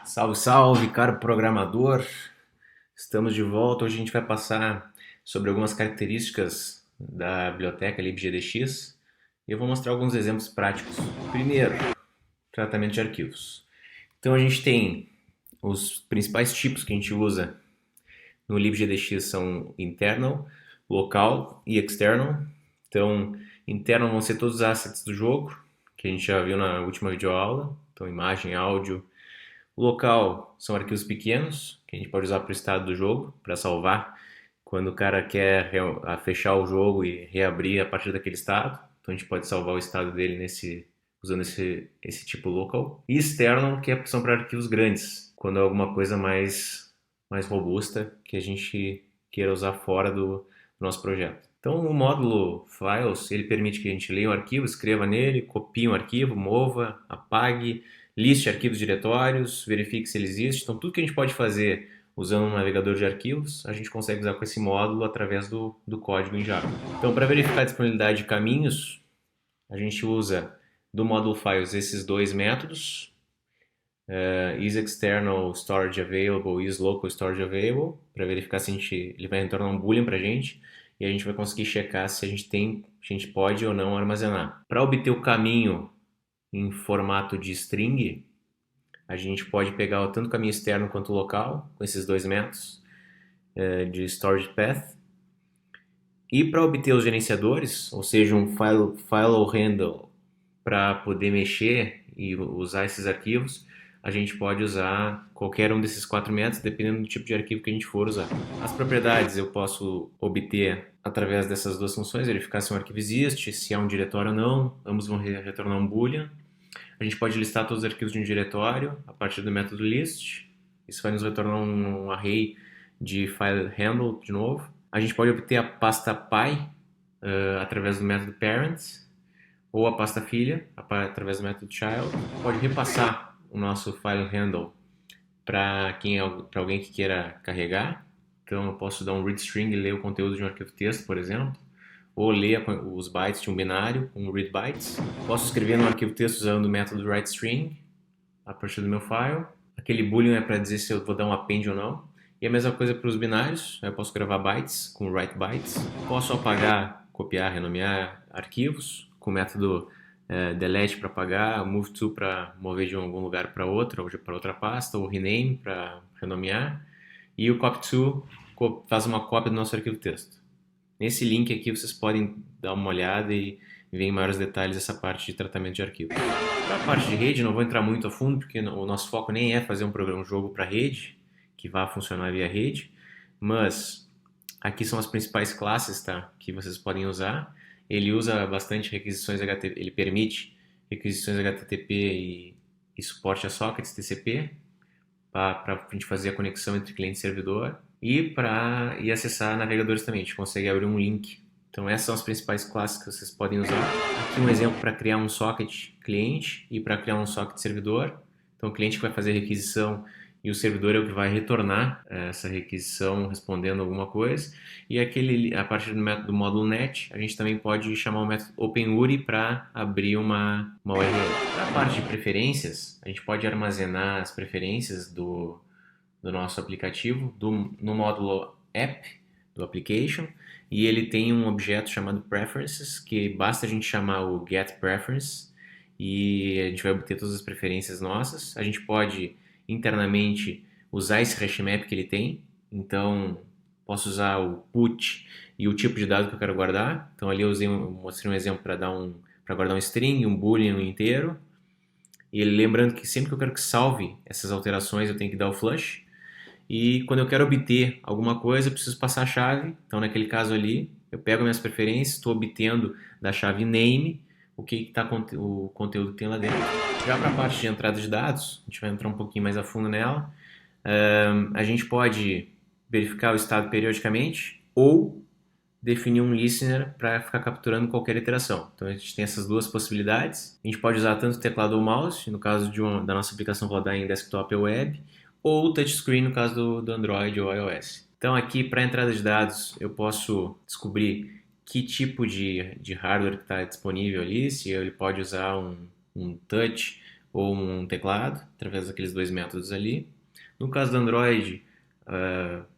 Salve, salve, caro programador! Estamos de volta. Hoje a gente vai passar sobre algumas características da biblioteca libgdx e eu vou mostrar alguns exemplos práticos. Primeiro, tratamento de arquivos. Então a gente tem os principais tipos que a gente usa no libgdx são internal, local e external. Então, internal vão ser todos os assets do jogo, que a gente já viu na última videoaula. Então, imagem, áudio. O local são arquivos pequenos, que a gente pode usar para o estado do jogo, para salvar quando o cara quer fechar o jogo e reabrir a partir daquele estado. Então a gente pode salvar o estado dele usando esse tipo local. E external, são para arquivos grandes, quando é alguma coisa mais robusta que a gente queira usar fora do nosso projeto. Então o módulo Files, ele permite que a gente leia um arquivo, escreva nele, copie um arquivo, mova, apague, liste arquivos diretórios, verifique se ele existe. Então tudo que a gente pode fazer usando um navegador de arquivos, a gente consegue usar com esse módulo através do código em Java. Então para verificar a disponibilidade de caminhos, a gente usa do módulo Files esses dois métodos, is external storage available, is local storage available, para verificar se ele vai retornar um boolean para a gente e a gente vai conseguir checar se a gente pode ou não armazenar. Para obter o caminho em formato de string, a gente pode pegar tanto o caminho externo quanto o local, com esses dois métodos de storage path. E para obter os gerenciadores, ou seja, um file handle para poder mexer e usar esses arquivos, a gente pode usar qualquer um desses quatro métodos, dependendo do tipo de arquivo que a gente for usar. As propriedades eu posso obter através dessas duas funções, verificar se um arquivo existe, se há um diretório ou não, ambos vão retornar um boolean. A gente pode listar todos os arquivos de um diretório a partir do método list. Isso vai nos retornar um array de file handle de novo. A gente pode obter a pasta py através do método parent, ou a pasta filha através do método child. Pode repassar o nosso file handle para alguém que queira carregar. Então eu posso dar um read string e ler o conteúdo de um arquivo texto, por exemplo, ou ler os bytes de um binário, um read bytes. Posso escrever no arquivo texto usando o método writeString a partir do meu file. Aquele boolean é para dizer se eu vou dar um append ou não. E a mesma coisa para os binários, eu posso gravar bytes com writeBytes. Posso apagar, copiar, renomear arquivos com o método delete para apagar, move_to para mover de algum lugar para outro, ou para outra pasta, ou rename para renomear. E o copy_to faz uma cópia do nosso arquivo texto. Nesse link aqui vocês podem dar uma olhada e ver em maiores detalhes essa parte de tratamento de arquivo. Para a parte de rede, não vou entrar muito a fundo, porque o nosso foco nem é fazer um jogo para rede, que vá funcionar via rede, mas aqui são as principais classes, tá, que vocês podem usar. Ele usa bastante requisições HTTP, ele permite requisições HTTP e suporte a sockets TCP, para a gente fazer a conexão entre cliente e servidor. E acessar navegadores também, a gente consegue abrir um link. Então essas são as principais classes que vocês podem usar. Aqui um exemplo para criar um socket cliente e para criar um socket servidor. Então o cliente que vai fazer a requisição e o servidor é o que vai retornar essa requisição respondendo alguma coisa. E a partir do método do módulo net, a gente também pode chamar o método OpenURI para abrir uma URL. Para a parte de preferências, a gente pode armazenar as preferências do nosso aplicativo no módulo app do application, e ele tem um objeto chamado preferences, que basta a gente chamar o get preference e a gente vai obter todas as preferências nossas. A gente pode internamente usar esse hashmap que ele tem, então posso usar o put e o tipo de dado que eu quero guardar. Então ali mostrei um exemplo para guardar um string, um boolean inteiro, e lembrando que sempre que eu quero que salve essas alterações eu tenho que dar o flush. E quando eu quero obter alguma coisa, eu preciso passar a chave. Então, naquele caso ali, eu pego minhas preferências, estou obtendo da chave name o conteúdo que tem lá dentro. Já para a parte de entrada de dados, a gente vai entrar um pouquinho mais a fundo nela. A gente pode verificar o estado periodicamente ou definir um listener para ficar capturando qualquer iteração. Então a gente tem essas duas possibilidades. A gente pode usar tanto o teclado ou o mouse, no caso da nossa aplicação rodar em desktop ou web, ou touchscreen no caso do Android ou iOS. Então aqui para entrada de dados eu posso descobrir que tipo de hardware está disponível ali, se ele pode usar um touch ou um teclado, através daqueles dois métodos ali. No caso do Android,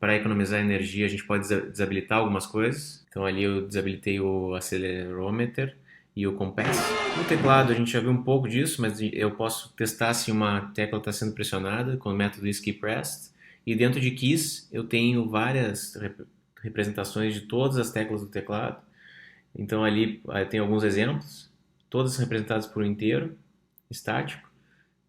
para economizar energia, a gente pode desabilitar algumas coisas. Então ali eu desabilitei o accelerometer e o compass. No teclado a gente já viu um pouco disso, mas eu posso testar se uma tecla está sendo pressionada com o método skip rest. E dentro de keys eu tenho várias representações de todas as teclas do teclado. Então ali tem alguns exemplos, todas representadas por um inteiro, estático.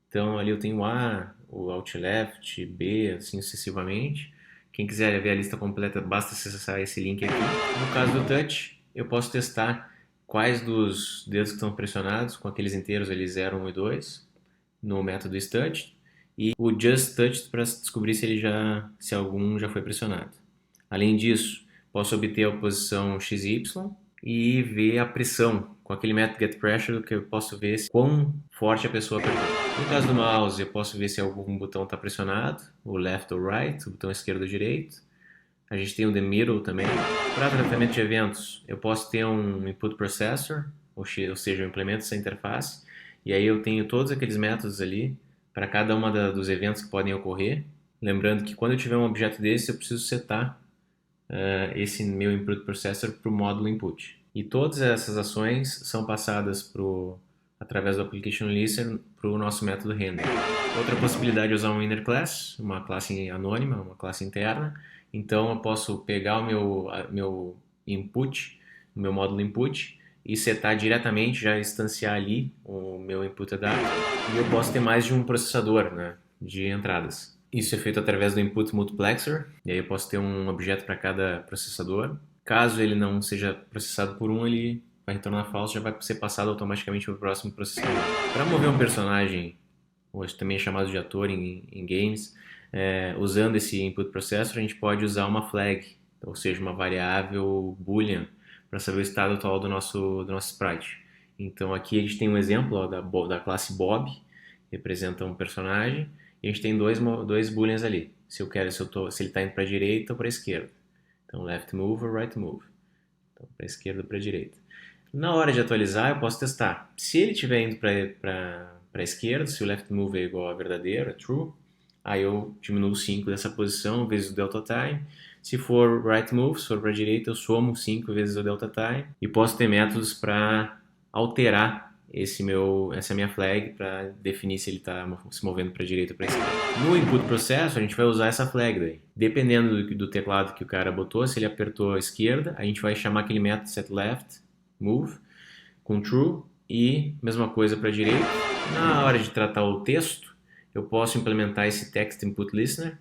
Então ali eu tenho A, o Alt Left, B, assim sucessivamente. Quem quiser ver a lista completa, basta acessar esse link aqui. No caso do Touch, eu posso testar quais dos dedos que estão pressionados, com aqueles inteiros ali 0, 1 e 2, no método Touch, e o Just Touch para descobrir se algum já foi pressionado. Além disso, posso obter a posição XY e ver a pressão. Com aquele método Get Pressure, que eu posso ver quão forte a pessoa apertou. No caso do mouse, eu posso ver se algum botão está pressionado, o left ou right, o botão esquerdo ou direito. A gente tem o The Middle também. Para tratamento de eventos, eu posso ter um Input Processor, ou seja, eu implemento essa interface, e aí eu tenho todos aqueles métodos ali para cada uma dos eventos que podem ocorrer. Lembrando que quando eu tiver um objeto desse, eu preciso setar esse meu Input Processor para o módulo Input. E todas essas ações são passadas através do Application Listener para o nosso método Render. Outra possibilidade é usar um Inner Class, uma classe anônima, uma classe interna. Então eu posso pegar o meu input, o meu módulo input, e setar diretamente, já instanciar ali o meu input data. E eu posso ter mais de um processador, né, de entradas. Isso é feito através do Input Multiplexer, e aí eu posso ter um objeto para cada processador. Caso ele não seja processado por um, ele vai retornar falso, já vai ser passado automaticamente para o próximo processador. Para mover um personagem, hoje também é chamado de ator em games, usando esse Input Processor, a gente pode usar uma flag, ou seja, uma variável boolean, para saber o estado atual do nosso sprite. Então aqui a gente tem um exemplo da classe Bob, representa um personagem, e a gente tem dois booleans ali, se ele está indo para a direita ou para a esquerda. Então left move ou right move, então para a esquerda ou para a direita. Na hora de atualizar eu posso testar, se ele estiver indo para a esquerda, se o left move é igual a verdadeiro, é true, aí eu diminuo 5 dessa posição vezes o delta time. Se for right move, se for para a direita, eu somo 5 vezes o delta time. E posso ter métodos para alterar essa minha flag para definir se ele está se movendo para a direita ou para a esquerda. No input processo, a gente vai usar essa flag daí. Dependendo do teclado que o cara botou, se ele apertou a esquerda, a gente vai chamar aquele método setLeft move com true e mesma coisa para a direita. Na hora de tratar o texto, eu posso implementar esse Text Input Listener,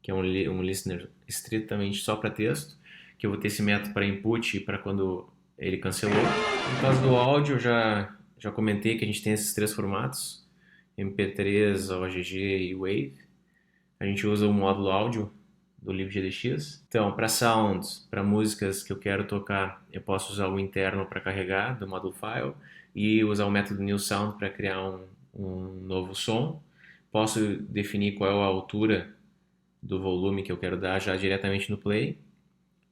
que é um listener estritamente só para texto, que eu vou ter esse método para input e para quando ele cancelou. No caso do áudio, eu já comentei que a gente tem esses três formatos, MP3, OGG e Wave. A gente usa o módulo áudio do LibGDX. Então, para sounds, para músicas que eu quero tocar, eu posso usar o interno para carregar do módulo file e usar o método new sound para criar um novo som. Posso definir qual é a altura do volume que eu quero dar já diretamente no play.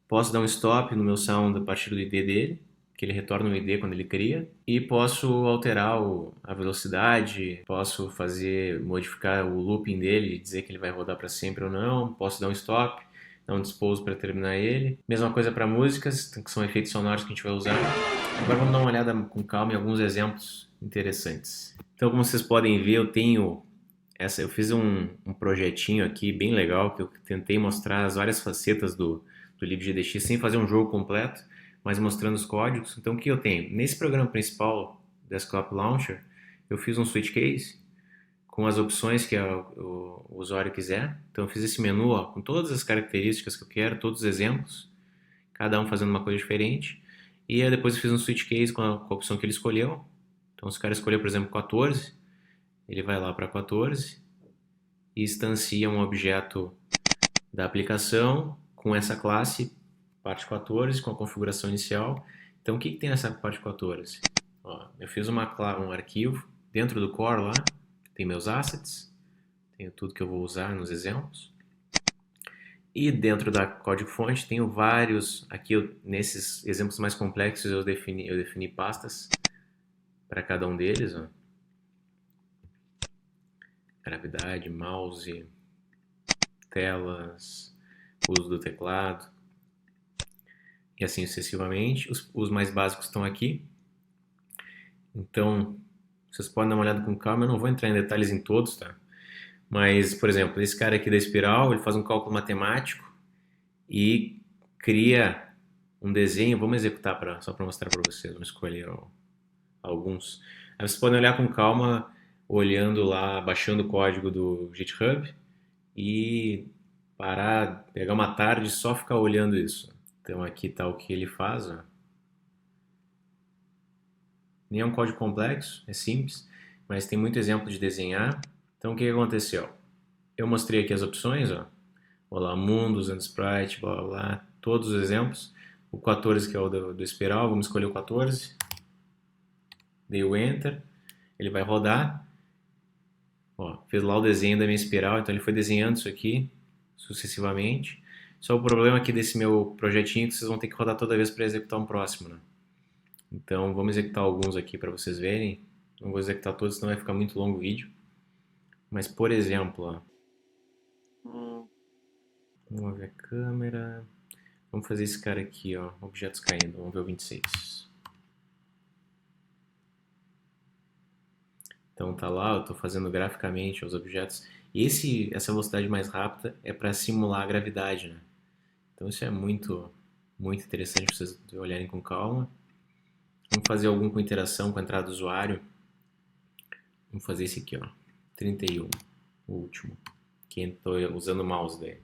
Posso dar um stop no meu sound a partir do ID dele, que ele retorna o ID quando ele cria. E posso alterar a velocidade, posso modificar o looping dele, dizer que ele vai rodar para sempre ou não. Posso dar um stop, dar um dispose para terminar ele. Mesma coisa para músicas, que são efeitos sonoros que a gente vai usar. Agora vamos dar uma olhada com calma em alguns exemplos interessantes. Então, como vocês podem ver, eu fiz um projetinho aqui bem legal, que eu tentei mostrar as várias facetas do LibGDX sem fazer um jogo completo, mas mostrando os códigos. Então o que eu tenho? Nesse programa principal, Desktop Launcher, eu fiz um switch case com as opções que o usuário quiser. Então eu fiz esse menu com todas as características que eu quero, todos os exemplos, cada um fazendo uma coisa diferente. E aí depois eu fiz um switch case com a opção que ele escolheu. Então se o cara escolheu, por exemplo, 14, ele vai lá para 14 e instancia um objeto da aplicação com essa classe, parte 14, com a configuração inicial. Então, o que tem nessa parte 14? Eu fiz um arquivo dentro do core lá, tem meus assets, tenho tudo que eu vou usar nos exemplos. E dentro da código-fonte tenho vários, aqui nesses exemplos mais complexos eu defini pastas para cada um deles. gravidade, mouse, telas, uso do teclado e assim sucessivamente. Os mais básicos estão aqui. Então, vocês podem dar uma olhada com calma. Eu não vou entrar em detalhes em todos, tá? Mas, por exemplo, esse cara aqui da espiral, ele faz um cálculo matemático e cria um desenho. Vamos executar só para mostrar para vocês. Vamos escolher alguns. Aí vocês podem olhar com calma, olhando lá, baixando o código do GitHub e parar, pegar uma tarde e só ficar olhando isso. Então aqui está o que ele faz. Ó. Nem é um código complexo, é simples, mas tem muito exemplo de desenhar. Então o que aconteceu? Eu mostrei aqui as opções, ó. Olá, mundo, usando sprite, blá blá blá, todos os exemplos. O 14 que é o do espiral, vamos escolher o 14. Dei o Enter, ele vai rodar. Ó, fez lá o desenho da minha espiral, então ele foi desenhando isso aqui sucessivamente. Só o problema aqui desse meu projetinho é que vocês vão ter que rodar toda vez para executar um próximo, né? Então vamos executar alguns aqui para vocês verem. Não vou executar todos, senão vai ficar muito longo o vídeo. Mas por exemplo, ó, vamos ver a câmera. Vamos fazer esse cara aqui, ó, objetos caindo. Vamos ver o 26. Então tá lá, eu estou fazendo graficamente os objetos. E essa velocidade mais rápida é para simular a gravidade, né? Então isso é muito, muito interessante para vocês olharem com calma. Vamos fazer algum com interação com a entrada do usuário. Vamos fazer esse aqui, ó, 31, o último. Que estou usando o mouse daí.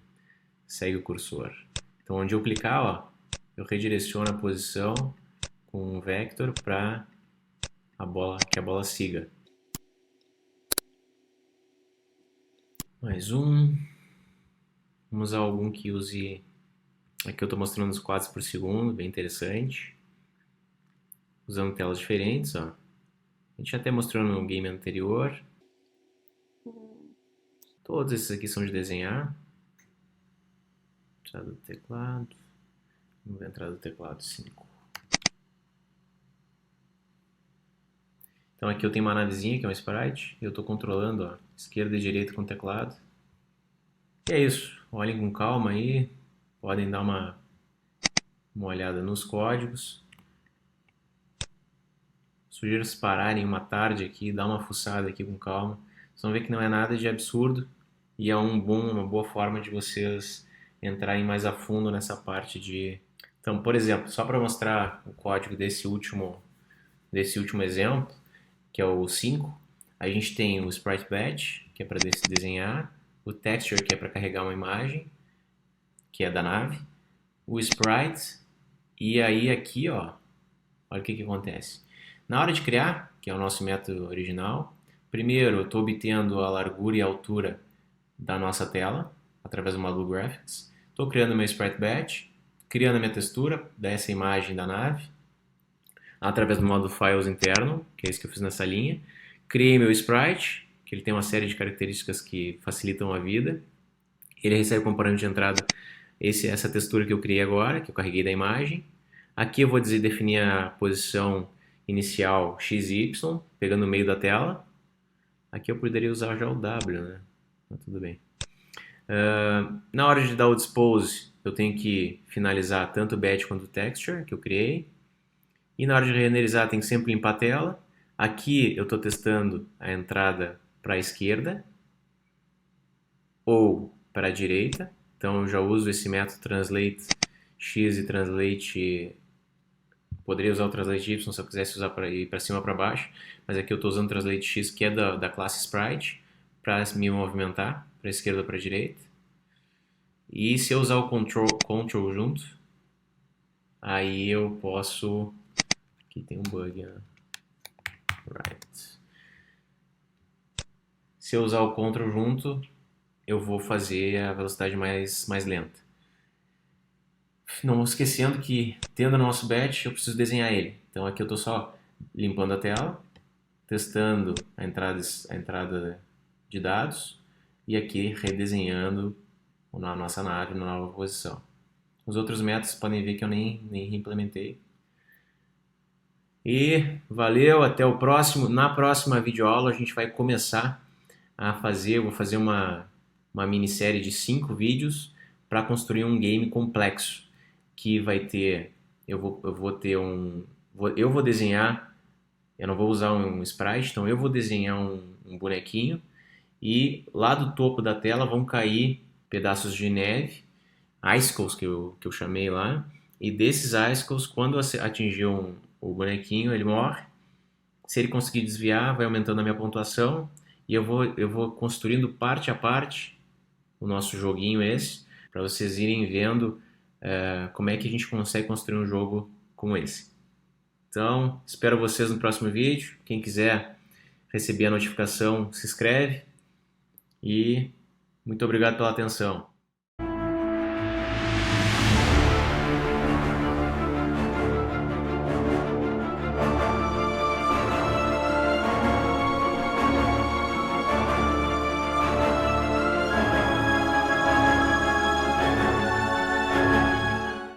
Segue o cursor. Então onde eu clicar, ó, eu redireciono a posição com um vector para que a bola siga. Mais um. Vamos usar algum que use... Aqui eu estou mostrando os quadros por segundo, bem interessante. Usando telas diferentes, ó. A gente até mostrou no game anterior. Todos esses aqui são de desenhar. Entrada do teclado. Vamos ver a entrada do teclado 5. Então aqui eu tenho uma navezinha, que é um sprite. E eu estou controlando, ó, esquerda e direita com o teclado. E é isso. Olhem com calma aí. Podem dar uma olhada nos códigos. Sugiro vocês pararem uma tarde aqui, dar uma fuçada aqui com calma. Vocês vão ver que não é nada de absurdo e é uma boa forma de vocês entrarem mais a fundo nessa parte de... Então, por exemplo, só para mostrar o código desse último exemplo, que é o 5, a gente tem o Sprite Batch, que é para desenhar, o Texture, que é para carregar uma imagem, que é da nave, o Sprite, e aí aqui, ó, olha o que acontece. Na hora de criar, que é o nosso método original, primeiro eu estou obtendo a largura e a altura da nossa tela, através do módulo Graphics. Estou criando meu Sprite Batch, criando a minha textura dessa imagem da nave, através do módulo Files interno, que é esse que eu fiz nessa linha. Criei meu Sprite, que ele tem uma série de características que facilitam a vida. Ele recebe como parâmetro de entrada essa textura que eu criei agora, que eu carreguei da imagem. Aqui eu vou definir a posição inicial x e y, pegando o meio da tela. Aqui eu poderia usar já o W, né? Mas tudo bem. Na hora de dar o dispose, eu tenho que finalizar tanto o batch quanto o texture que eu criei. E na hora de renderizar, tem que sempre limpar a tela. Aqui eu estou testando a entrada para a esquerda ou para a direita. Então eu já uso esse método translate x e translate... Poderia usar o translate y se eu quisesse usar para ir para cima ou para baixo. Mas aqui eu estou usando o translate x, que é da classe sprite, para me movimentar para a esquerda ou para a direita. E se eu usar o control junto, aí eu posso... Aqui tem um bug, né? Right. Se eu usar o Ctrl junto, eu vou fazer a velocidade mais lenta. Não esquecendo que, tendo o nosso batch, eu preciso desenhar ele. Então aqui eu estou só limpando a tela, testando a entrada de dados e aqui redesenhando a nossa nave na nova posição. Os outros métodos podem ver que eu nem reimplementei. E valeu, até o próximo. Na próxima videoaula a gente vai começar a fazer, eu vou fazer uma minissérie de 5 vídeos para construir um game complexo, que vai ter, eu vou ter eu vou desenhar, eu não vou usar um sprite, então eu vou desenhar um bonequinho e lá do topo da tela vão cair pedaços de neve, icicles que eu chamei lá, e desses icicles, quando atingir o bonequinho, ele morre. Se ele conseguir desviar, vai aumentando a minha pontuação e eu vou construindo parte a parte o nosso joguinho esse, para vocês irem vendo como é que a gente consegue construir um jogo como esse. Então, espero vocês no próximo vídeo. Quem quiser receber a notificação, se inscreve e muito obrigado pela atenção.